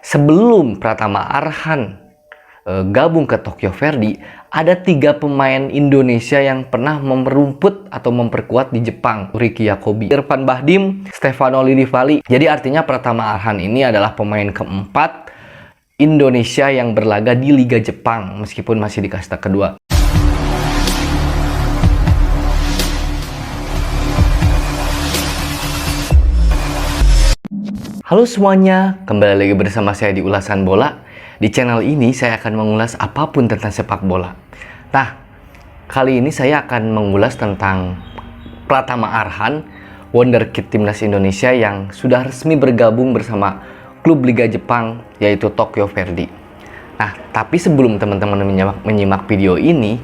Sebelum Pratama Arhan gabung ke Tokyo Verdy, ada 3 pemain Indonesia yang pernah merumput atau memperkuat di Jepang. Ricky Yacobi, Irfan Bahdim, Stefano Lillivali. Jadi artinya Pratama Arhan ini adalah pemain keempat Indonesia yang berlaga di Liga Jepang meskipun masih di kasta kedua. Halo semuanya, kembali lagi bersama saya di Ulasan Bola. Di channel ini saya akan mengulas apapun tentang sepak bola. Nah, kali ini saya akan mengulas tentang Pratama Arhan, wonderkid timnas Indonesia yang sudah resmi bergabung bersama klub Liga Jepang yaitu Tokyo Verdy. Nah, tapi sebelum teman-teman menyimak video ini,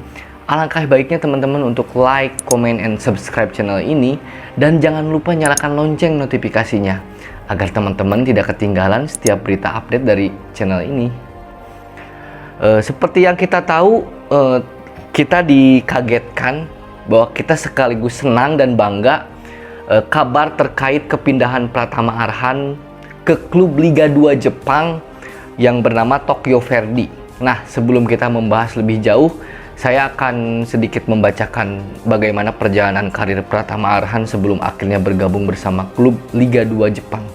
alangkah baiknya teman-teman untuk like, comment, and subscribe channel ini, dan jangan lupa nyalakan lonceng notifikasinya agar teman-teman tidak ketinggalan setiap berita update dari channel ini. Seperti yang kita tahu, kita dikagetkan bahwa kita sekaligus senang dan bangga kabar terkait kepindahan Pratama Arhan ke klub Liga 2 Jepang yang bernama Tokyo Verdy. Nah, sebelum kita membahas lebih jauh, saya akan sedikit membacakan bagaimana perjalanan karir Pratama Arhan sebelum akhirnya bergabung bersama klub Liga 2 Jepang.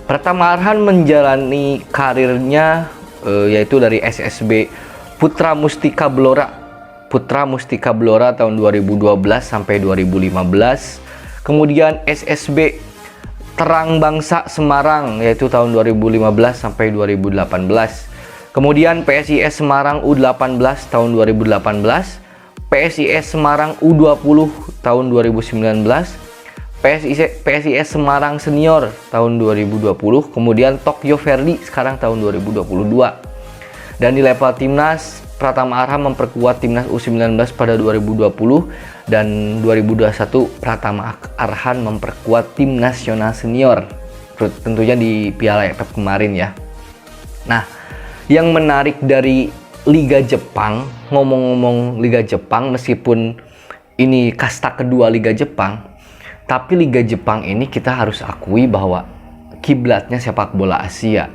Pratama Arhan menjalani karirnya yaitu dari SSB Putra Mustika Blora tahun 2012 sampai 2015. Kemudian SSB Terang Bangsa Semarang yaitu tahun 2015 sampai 2018. Kemudian PSIS Semarang U18 tahun 2018, PSIS Semarang U20 tahun 2019, PSIS Semarang Senior tahun 2020, kemudian Tokyo Verdy sekarang tahun 2022. Dan di level timnas, Pratama Arhan memperkuat timnas U19 pada 2020, dan 2021 Pratama Arhan memperkuat tim nasional senior, tentunya di Piala AFF kemarin ya. Nah, yang menarik dari Liga Jepang, ngomong-ngomong Liga Jepang, meskipun ini kasta kedua Liga Jepang, tapi Liga Jepang ini kita harus akui bahwa kiblatnya sepak bola Asia.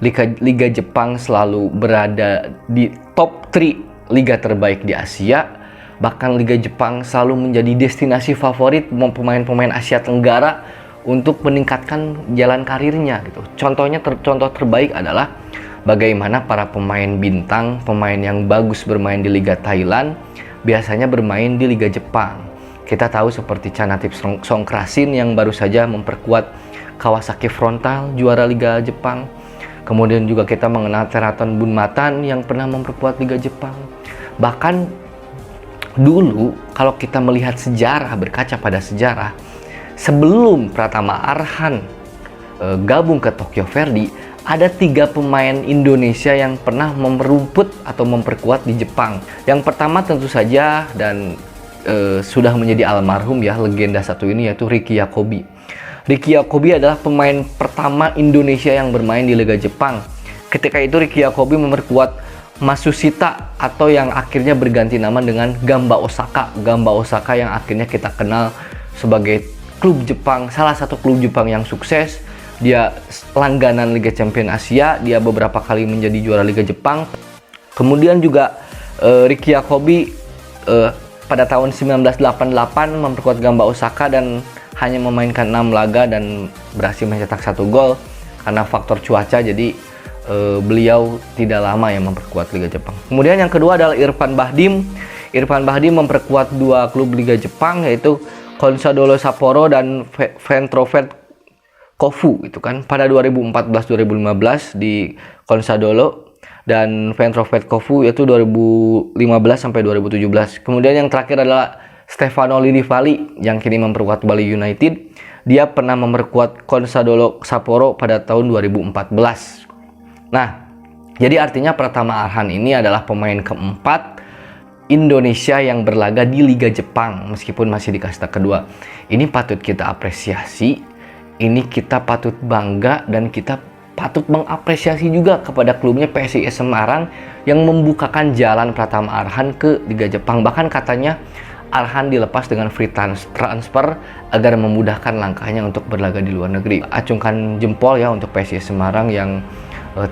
Liga Jepang selalu berada di top 3 liga terbaik di Asia. Bahkan Liga Jepang selalu menjadi destinasi favorit pemain-pemain Asia Tenggara untuk meningkatkan jalan karirnya gitu. Contoh terbaik adalah bagaimana para pemain bintang, pemain yang bagus bermain di Liga Thailand, biasanya bermain di Liga Jepang. Kita tahu seperti Chanatip Songkrasin yang baru saja memperkuat Kawasaki Frontale, juara Liga Jepang. Kemudian juga kita mengenal Teraton Bunmatan yang pernah memperkuat Liga Jepang. Bahkan dulu kalau kita melihat sejarah, berkaca pada sejarah, sebelum Pratama Arhan gabung ke Tokyo Verdy, ada 3 pemain Indonesia yang pernah merumput atau memperkuat di Jepang. Yang pertama tentu saja dan sudah menjadi almarhum ya, legenda satu ini, yaitu Ricky Yacobi. Ricky Yacobi adalah pemain pertama Indonesia yang bermain di Liga Jepang. Ketika itu Ricky Yacobi memperkuat Matsushita atau yang akhirnya berganti nama dengan Gamba Osaka. Gamba Osaka yang akhirnya kita kenal sebagai klub Jepang, salah satu klub Jepang yang sukses. Dia langganan Liga Champion Asia, dia beberapa kali menjadi juara Liga Jepang. Kemudian juga Ricky Yacobi pada tahun 1988 memperkuat Gamba Osaka dan hanya memainkan 6 laga dan berhasil mencetak 1 gol karena faktor cuaca. Jadi beliau tidak lama yang memperkuat Liga Jepang. Kemudian yang kedua adalah Irfan Bahdim. Irfan Bahdim memperkuat 2 klub Liga Jepang yaitu Consadole Sapporo dan Ventrovet Kofu itu kan pada 2014-2015 di Consadole, dan Ventrovet Kofu yaitu 2015 sampai 2017. Kemudian yang terakhir adalah Stefano Lillivali yang kini memperkuat Bali United. Dia pernah memperkuat Consadole Sapporo pada tahun 2014. Nah, jadi artinya Pratama Arhan ini adalah pemain keempat Indonesia yang berlaga di Liga Jepang meskipun masih di kasta kedua. Ini patut kita apresiasi, ini kita patut bangga, dan kita patut mengapresiasi juga kepada klubnya PSIS Semarang yang membukakan jalan Pratama Arhan ke Liga Jepang. Bahkan katanya Arhan dilepas dengan free transfer agar memudahkan langkahnya untuk berlaga di luar negeri. Acungkan jempol ya untuk PSIS Semarang yang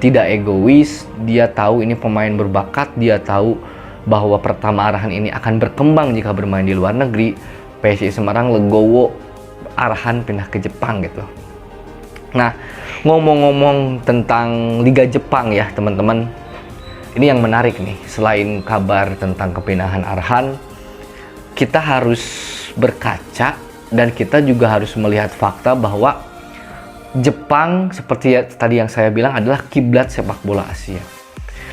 tidak egois, dia tahu ini pemain berbakat, dia tahu bahwa Pratama Arhan ini akan berkembang jika bermain di luar negeri. PSIS Semarang legowo Arhan pindah ke Jepang gitu. Nah, ngomong-ngomong tentang Liga Jepang ya teman-teman, ini yang menarik nih. Selain kabar tentang kepindahan Arhan, kita harus berkaca dan kita juga harus melihat fakta bahwa Jepang seperti tadi yang saya bilang adalah kiblat sepak bola Asia.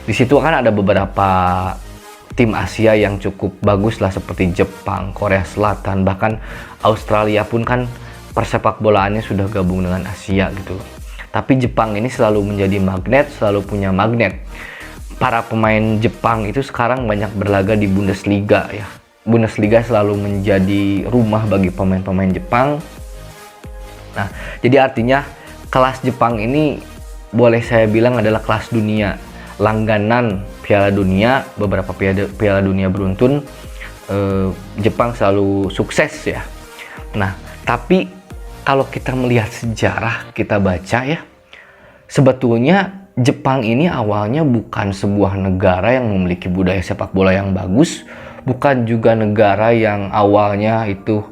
Di situ kan ada beberapa tim Asia yang cukup bagus lah seperti Jepang, Korea Selatan, bahkan Australia pun kan persepak bolaannya sudah gabung dengan Asia gitu. Tapi Jepang ini selalu menjadi magnet, selalu punya magnet. Para pemain Jepang itu sekarang banyak berlaga di Bundesliga ya. Bundesliga selalu menjadi rumah bagi pemain-pemain Jepang. Nah, jadi artinya kelas Jepang ini boleh saya bilang adalah kelas dunia. Langganan Piala Dunia, beberapa Piala Dunia beruntun, Jepang selalu sukses ya. Nah, tapi kalau kita melihat sejarah, kita baca ya, sebetulnya Jepang ini awalnya bukan sebuah negara yang memiliki budaya sepak bola yang bagus, bukan juga negara yang awalnya itu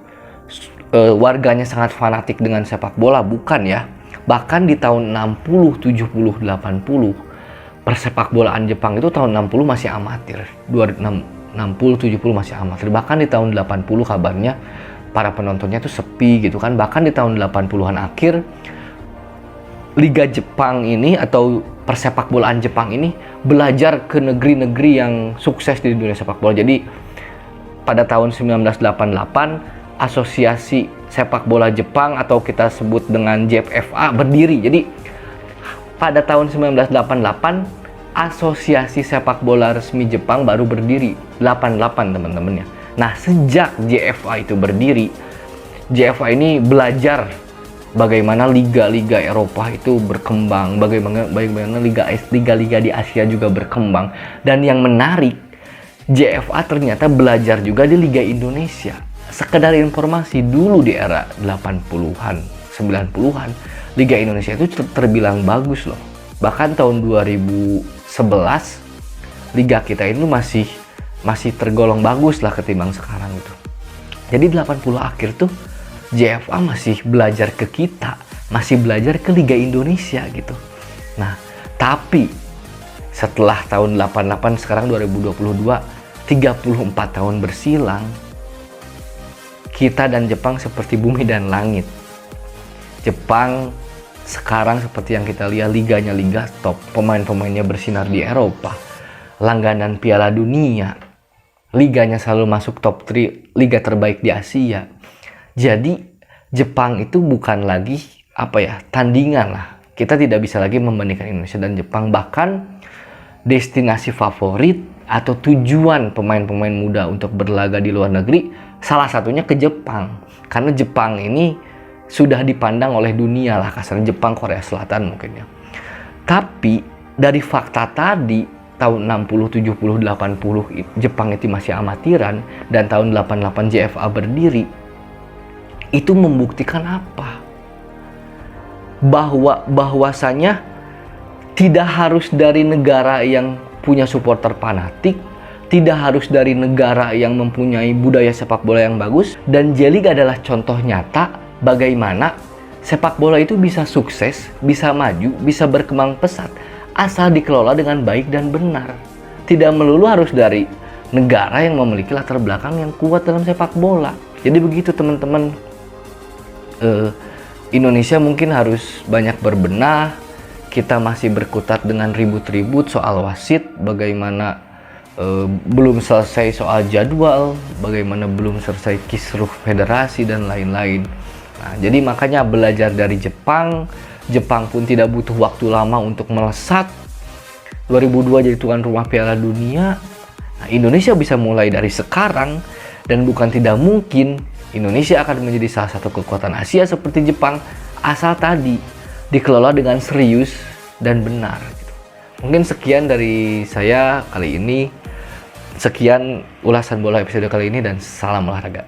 warganya sangat fanatik dengan sepak bola, bukan ya. Bahkan di tahun 60, 70, 80 persepak bolaan Jepang itu tahun 60 masih amatir, 60, 70 masih amatir. Bahkan di tahun 80 kabarnya para penontonnya itu sepi gitu kan. Bahkan di tahun 80-an akhir Liga Jepang ini atau persepak bolaan Jepang ini belajar ke negeri-negeri yang sukses di dunia sepak bola. Jadi pada tahun 1988 Asosiasi Sepak Bola Jepang atau kita sebut dengan JFFA berdiri. Jadi pada tahun 1988 Asosiasi Sepak Bola Resmi Jepang baru berdiri, 88 teman-teman ya. Nah, sejak JFA itu berdiri, JFA ini belajar bagaimana liga-liga Eropa itu berkembang, bagaimana liga-liga di Asia juga berkembang. Dan yang menarik, JFA ternyata belajar juga di Liga Indonesia. Sekedar informasi, dulu di era 80-an, 90-an, Liga Indonesia itu terbilang bagus loh. Bahkan tahun 2011, Liga kita itu masih tergolong bagus lah ketimbang sekarang gitu. Jadi 80 akhir tuh JFA masih belajar ke kita, masih belajar ke Liga Indonesia gitu. Nah, tapi setelah tahun 88 sekarang 2022, 34 tahun bersilang, kita dan Jepang seperti bumi dan langit. Jepang sekarang seperti yang kita lihat, liganya liga top, pemain-pemainnya bersinar di Eropa, langganan Piala Dunia, liganya selalu masuk top 3 liga terbaik di Asia. Jadi Jepang itu bukan lagi tandingan lah. Kita tidak bisa lagi membandingkan Indonesia dan Jepang. Bahkan destinasi favorit atau tujuan pemain-pemain muda untuk berlaga di luar negeri salah satunya ke Jepang. Karena Jepang ini sudah dipandang oleh dunia lah, kasarnya Jepang, Korea Selatan mungkin ya. Tapi dari fakta tadi, tahun 60, 70, 80 Jepang itu masih amatiran, dan tahun 88 JFA berdiri, itu membuktikan apa? Bahwasanya tidak harus dari negara yang punya supporter fanatik, tidak harus dari negara yang mempunyai budaya sepak bola yang bagus, dan J-League adalah contoh nyata bagaimana sepak bola itu bisa sukses, bisa maju, bisa berkembang pesat asal dikelola dengan baik dan benar. Tidak melulu harus dari negara yang memiliki latar belakang yang kuat dalam sepak bola. Jadi begitu teman-teman. Indonesia mungkin harus banyak berbenah. Kita masih berkutat dengan ribut-ribut soal wasit, bagaimana belum selesai soal jadwal, bagaimana belum selesai kisruh federasi dan lain-lain. Nah, jadi makanya belajar dari Jepang. Jepang pun tidak butuh waktu lama untuk melesat. 2002 jadi tuan rumah Piala Dunia. Nah, Indonesia bisa mulai dari sekarang, dan bukan tidak mungkin Indonesia akan menjadi salah satu kekuatan Asia seperti Jepang, asal tadi dikelola dengan serius dan benar gitu. Mungkin sekian dari saya kali ini. Sekian ulasan bola episode kali ini, dan salam olahraga.